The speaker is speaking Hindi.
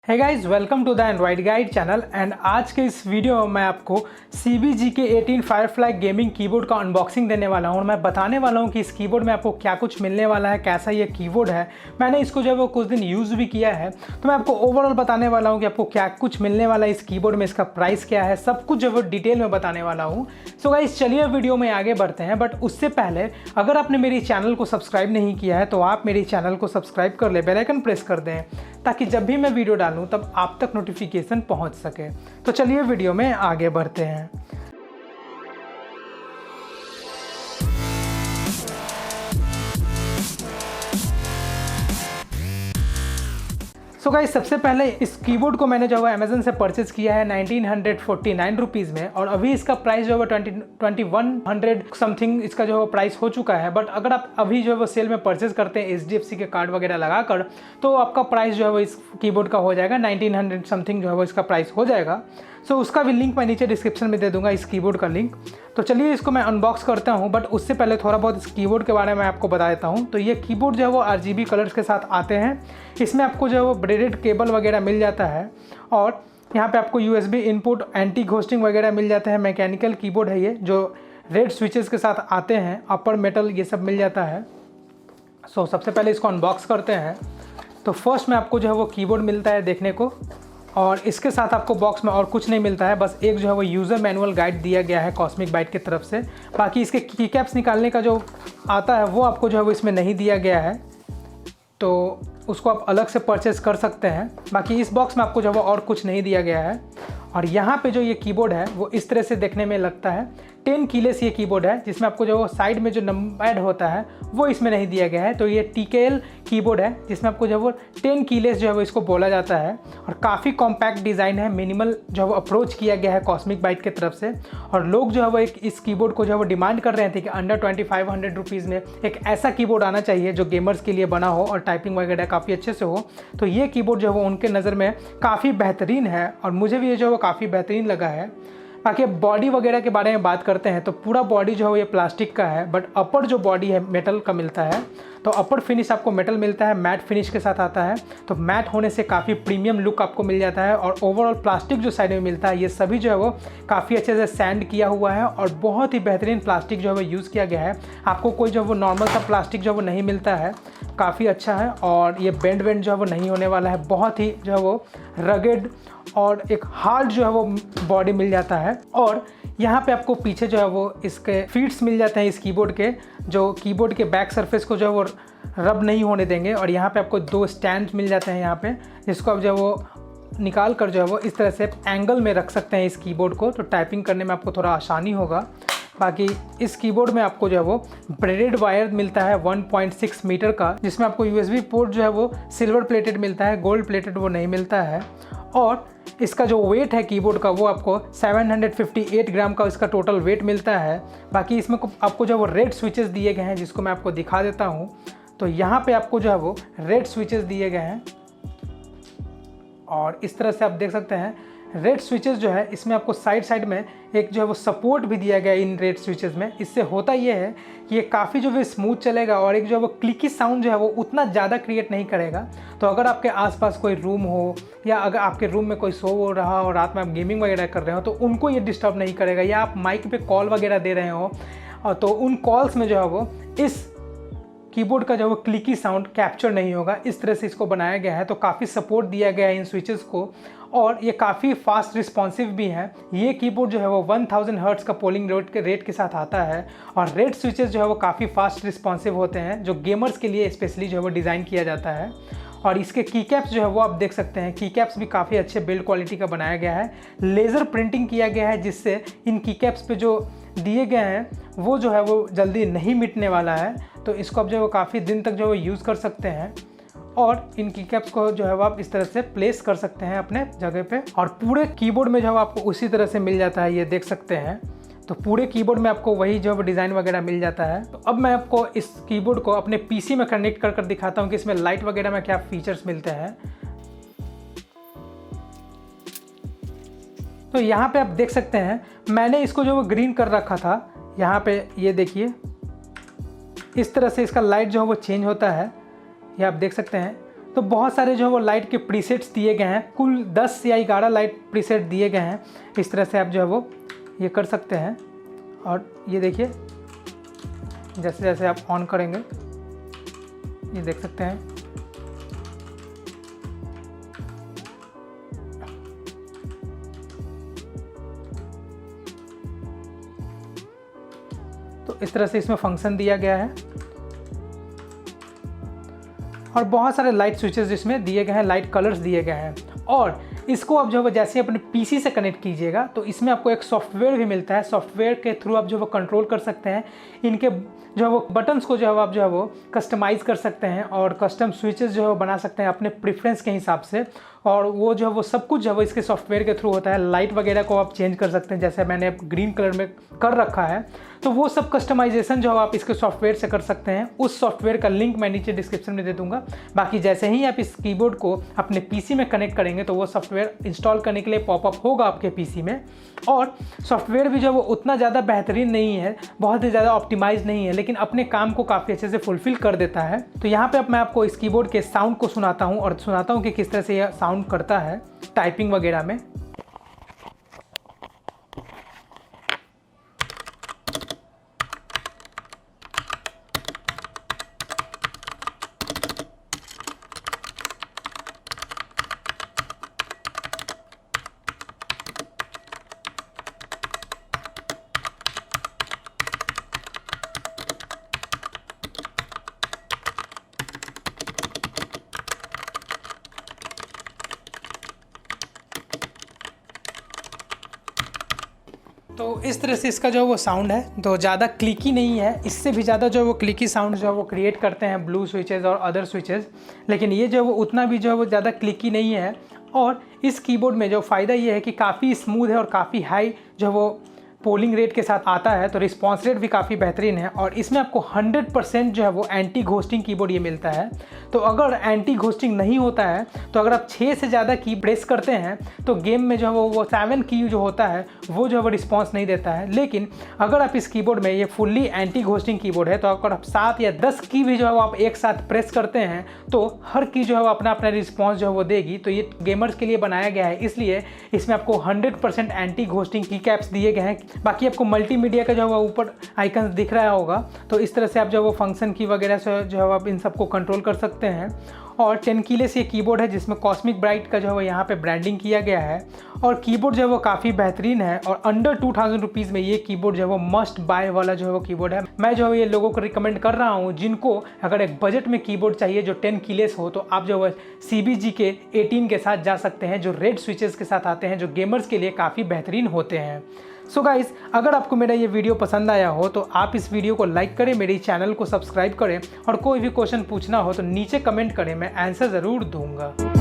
Hey guys, welcome to the Android guide channel. And आज के इस वीडियो में मैं आपको CB-GK-18 फायरफ्लाई गेमिंग कीबोर्ड का अनबॉक्सिंग देने वाला हूँ और मैं बताने वाला हूँ कि इस कीबोर्ड में आपको क्या कुछ मिलने वाला है, कैसा ये कीबोर्ड है। मैंने इसको जो है वो कुछ दिन यूज़ भी किया है, तो मैं आपको ओवरऑल बताने वाला हूँ कि आपको क्या कुछ मिलने वाला है इस कीबोर्ड में, इसका प्राइस क्या है, सब कुछ जो है वो डिटेल में बताने वाला हूँ। सो गाइस, चलिए वीडियो में आगे बढ़ते हैं। बट उससे पहले अगर आपने मेरी चैनल को सब्सक्राइब नहीं किया है तो आप मेरी चैनल को सब्सक्राइब कर ले, बेल आइकन प्रेस कर दें ताकि जब भी मैं वीडियो डालूं तब आप तक नोटिफिकेशन पहुंच सके। तो चलिए वीडियो में आगे बढ़ते हैं। सो गाइस, सबसे पहले इस कीबोर्ड को मैंने जो है अमेजन से परचेज़ किया है 1949 रुपीज़ में, और अभी इसका प्राइस जो है 2100 समथिंग इसका जो है प्राइस हो चुका है। बट अगर आप अभी जो है वो सेल में परचेज़ करते हैं HDFC के कार्ड वगैरह लगाकर, तो आपका प्राइस जो है वो इस कीबोर्ड का हो जाएगा 1900 समथिंग जो है वो इसका प्राइस हो जाएगा। सो उसका भी लिंक मैं नीचे डिस्क्रिप्शन में दे दूंगा, इस कीबोर्ड का लिंक। तो चलिए इसको मैं अनबॉक्स करता हूं, बट उससे पहले थोड़ा बहुत इस कीबोर्ड के बारे में आपको बता देता हूं। तो ये कीबोर्ड जो है वो RGB कलर्स के साथ आते हैं। इसमें आपको जो है वो ब्रेडेड केबल वगैरह मिल जाता है, और यहाँ पे आपको USB इनपुट, एंटी घोस्टिंग वगैरह मिल जाता है। मैकेनिकल कीबोर्ड है ये, जो रेड स्विचेस के साथ आते हैं, अपर मेटल ये सब मिल जाता है। सो सबसे पहले इसको अनबॉक्स करते हैं। तो फर्स्ट में आपको जो है वो कीबोर्ड मिलता है देखने को, और इसके साथ आपको बॉक्स में और कुछ नहीं मिलता है, बस एक जो है वो यूज़र मैनुअल गाइड दिया गया है CosmicByte की तरफ से। बाकी इसके की कैप्स निकालने का जो आता है वो आपको जो है वो इसमें नहीं दिया गया है, तो उसको आप अलग से परचेस कर सकते हैं। बाकी इस बॉक्स में आपको जो है वो और कुछ नहीं दिया गया है। और यहाँ पे जो ये कीबोर्ड है वो इस तरह से देखने में लगता है। 10 कीलेस ये कीबोर्ड है, जिसमें आपको जो साइड में जो नंबर होता है वो इसमें नहीं दिया गया है। तो ये TKL कीबोर्ड है, जिसमें आपको जो है वो 10 कीलेस जो है वो इसको बोला जाता है। और काफ़ी कॉम्पैक्ट डिज़ाइन है, मिनिमल जो है वो अप्रोच किया गया है CosmicByte की तरफ से। और लोग जो है वो इस कीबोर्ड को जो है वो डिमांड कर रहे थे कि अंडर 2500 रुपीज़ में एक ऐसा कीबोर्ड आना चाहिए जो गेमर्स के लिए बना हो और टाइपिंग वगैरह काफ़ी अच्छे से हो। तो ये कीबोर्ड जो है वो उनके नज़र में काफ़ी बेहतरीन है, और मुझे भी ये जो है वो काफ़ी बेहतरीन लगा है। बाकी बॉडी वगैरह के बारे में बात करते हैं तो पूरा बॉडी जो है ये प्लास्टिक का है, बट अपर जो बॉडी है मेटल का मिलता है। तो अपर फिनिश आपको मेटल मिलता है, मैट फिनिश के साथ आता है। तो मैट होने से काफ़ी प्रीमियम लुक आपको मिल जाता है। और ओवरऑल प्लास्टिक जो साइड में मिलता है ये सभी जो है वो काफ़ी अच्छे से सैंड किया हुआ है, और बहुत ही बेहतरीन प्लास्टिक जो है वो यूज़ किया गया है। आपको कोई जो है वो नॉर्मल सा प्लास्टिक जो है वो नहीं मिलता है, काफ़ी अच्छा है। और ये बेंड वेंड जो है वो नहीं होने वाला है, बहुत ही जो है वो रगेड और एक हार्ड जो है वो बॉडी मिल जाता है। और यहाँ पे आपको पीछे जो है वो इसके फीट्स मिल जाते हैं इस कीबोर्ड के, जो कीबोर्ड के बैक सरफेस को जो है वो रब नहीं होने देंगे। और यहाँ पे आपको 2 स्टैंड मिल जाते हैं यहाँ पे, जिसको आप जो है वो निकाल कर जो है वो इस तरह से एंगल में रख सकते हैं इस कीबोर्ड को, तो टाइपिंग करने में आपको थोड़ा आसानी होगा। बाकी इस कीबोर्ड में आपको जो है वो ब्रेडेड वायर मिलता है 1.6 मीटर का, जिसमें आपको USB पोर्ट जो है वो सिल्वर प्लेटेड मिलता है, गोल्ड प्लेटेड वो नहीं मिलता है। और इसका जो वेट है कीबोर्ड का वो आपको 758 ग्राम का इसका टोटल वेट मिलता है। बाकी इसमें आपको जो है वो रेड स्विचेस दिए गए हैं, जिसको मैं आपको दिखा देता हूँ। तो यहाँ पे आपको जो है वो रेड स्विचेस दिए गए हैं, और इस तरह से आप देख सकते हैं रेड स्विचेस जो है इसमें आपको साइड में एक जो है वो सपोर्ट भी दिया गया है इन रेड स्विचेस में। इससे होता ये है कि ये काफ़ी जो है स्मूथ चलेगा, और एक जो है वो क्लिकी साउंड जो है वो उतना ज़्यादा क्रिएट नहीं करेगा। तो अगर आपके आसपास कोई रूम हो, या अगर आपके रूम में कोई सो हो रहा हो और रात में आप गेमिंग वगैरह कर रहे हो, तो उनको ये डिस्टर्ब नहीं करेगा। या आप माइक पे कॉल वगैरह दे रहे हो, तो उन कॉल्स में जो है वो इस कीबोर्ड का जो वो क्लिकी साउंड कैप्चर नहीं होगा। इस तरह से इसको बनाया गया है। तो काफ़ी सपोर्ट दिया गया है इन स्विचेस को, और ये काफ़ी फास्ट रिस्पॉन्सिव भी है। ये कीबोर्ड जो है वो 1000 हर्ट्ज़ का पोलिंग रेट के साथ आता है, और रेड स्विचेस जो है वो काफ़ी फास्ट रिस्पॉन्सिव होते हैं, जो गेमर्स के लिए स्पेशली जो है वो डिज़ाइन किया जाता है। और इसके की कैप्स जो है वो आप देख सकते हैं, की कैप्स भी काफ़ी अच्छे बिल्ड क्वालिटी का बनाया गया है। लेज़र प्रिंटिंग किया गया है, जिससे इन की कैप्स पे जो दिए गए हैं वो जो है वो जल्दी नहीं मिटने वाला है। तो इसको आप जो है वो काफ़ी दिन तक जो है यूज़ कर सकते हैं, और इन की कैप्स को जो है वो आप इस तरह से प्लेस कर सकते हैं अपने जगह पे। और पूरे कीबोर्ड में जो है आपको उसी तरह से मिल जाता है, ये देख सकते हैं। तो पूरे कीबोर्ड में आपको वही जो है डिज़ाइन वगैरह मिल जाता है। तो अब मैं आपको इस कीबोर्ड को अपने PC में कनेक्ट कर दिखाता हूँ कि इसमें लाइट वगैरह में क्या फीचर्स मिलते हैं। तो यहाँ पे आप देख सकते हैं, मैंने इसको जो वो ग्रीन कर रखा था। यहाँ पे ये देखिए, इस तरह से इसका लाइट जो है वो चेंज होता है, ये आप देख सकते हैं। तो बहुत सारे जो है वो लाइट के प्रीसेट्स दिए गए हैं, कुल 10 या 11 लाइट प्रीसेट दिए गए हैं। इस तरह से आप जो है वो ये कर सकते हैं। और ये देखिए जैसे जैसे आप ऑन करेंगे ये देख सकते हैं तो इस तरह से इसमें फंक्शन दिया गया है। और बहुत सारे लाइट स्विचेस इसमें दिए गए हैं, लाइट कलर्स दिए गए हैं। और इसको आप जो है जैसे अपने पीसी से कनेक्ट कीजिएगा तो इसमें आपको एक सॉफ्टवेयर भी मिलता है। सॉफ्टवेयर के थ्रू आप जो है वो कंट्रोल कर सकते हैं, इनके जो है वो बटन्स को जो है आप जो है वो कस्टमाइज़ कर सकते हैं और कस्टम स्विचेस जो है वो बना सकते हैं अपने प्रेफरेंस के हिसाब से। और वो जो है वो सब कुछ जो है वो इसके सॉफ्टवेयर के थ्रू होता है। लाइट वगैरह को आप चेंज कर सकते हैं, जैसे मैंने ग्रीन कलर में कर रखा है, तो वो सब कस्टमाइजेशन जो है आप इसके सॉफ्टवेयर से कर सकते हैं। उस सॉफ्टवेयर का लिंक मैं नीचे डिस्क्रिप्शन में दे दूंगा। बाकी जैसे ही आप इस कीबोर्ड को अपने पीसी में कनेक्ट करेंगे तो वो सॉफ्टवेयर इंस्टॉल करने के लिए पॉपअप होगा आपके पीसी में। और सॉफ्टवेयर भी जो है वो उतना ज़्यादा बेहतरीन नहीं है, बहुत ही ज़्यादा ऑप्टिमाइज नहीं है, लेकिन अपने काम को काफ़ी अच्छे से फुलफिल कर देता है। तो यहाँ पे अब मैं आपको इस कीबोर्ड के साउंड को सुनाता हूँ और सुनाता हूँ कि किस तरह से यह साउंड करता है टाइपिंग वगैरह में। तो इस तरह से इसका जो है वो साउंड है, तो ज़्यादा क्लिकी नहीं है। इससे भी ज़्यादा जो है वो क्लिकी साउंड जो है वो क्रिएट करते हैं ब्लू स्विचेस और अदर स्विचेस, लेकिन ये जो है वो उतना भी जो है वो ज़्यादा क्लिकी नहीं है। और इस कीबोर्ड में जो फ़ायदा ये है कि काफ़ी स्मूथ है और काफ़ी हाई जो है वो पोलिंग रेट के साथ आता है, तो रिस्पॉन्स रेट भी काफ़ी बेहतरीन है। और इसमें आपको 100% जो है वो एंटी घोस्टिंग कीबोर्ड ये मिलता है। तो अगर एंटी घोस्टिंग नहीं होता है तो अगर आप 6 से ज़्यादा की प्रेस करते हैं तो गेम में जो है वो 7 की जो होता है वो जो है वो रिस्पॉन्स नहीं देता है। लेकिन अगर आप इस कीबोर्ड में, ये फुल्ली एंटी घोस्टिंग कीबोर्ड है, तो अगर आप 7 या 10 की भी जो है वो आप एक साथ प्रेस करते हैं तो हर की जो है वो अपना अपना रिस्पॉन्स जो है वो देगी। तो ये गेमर्स के लिए बनाया गया है, इसलिए इसमें आपको 100% एंटी घोस्टिंग की कैप्स दिए गए हैं। बाकी आपको मल्टीमीडिया का जो है ऊपर आइकन दिख रहा होगा, तो इस तरह से आप जो है वो फंक्शन की वगैरह से जो है आप इन सबको कंट्रोल कर सकते हैं। और 10 कीलेस ये कीबोर्ड है जिसमें CosmicByte का जो है वो यहाँ पे ब्रांडिंग किया गया है। और कीबोर्ड जो है वो काफ़ी बेहतरीन है और अंडर 2000 रुपीज़ में ये कीबोर्ड जो है वो मस्ट बाय वाला जो है वो कीबोर्ड है। मैं जो है ये लोगों को रिकमेंड कर रहा हूँ जिनको अगर एक बजट में कीबोर्ड चाहिए जो 10 कीलेस हो, तो आप जो है CB-GK-18 के साथ जा सकते हैं, जो रेड स्विचेस के साथ आते हैं, जो गेमर्स के लिए काफ़ी बेहतरीन होते हैं। सो गाइस, अगर आपको मेरा ये वीडियो पसंद आया हो तो आप इस वीडियो को लाइक करें, मेरे चैनल को सब्सक्राइब करें और कोई भी क्वेश्चन पूछना हो तो नीचे कमेंट करें, मैं आंसर ज़रूर दूंगा।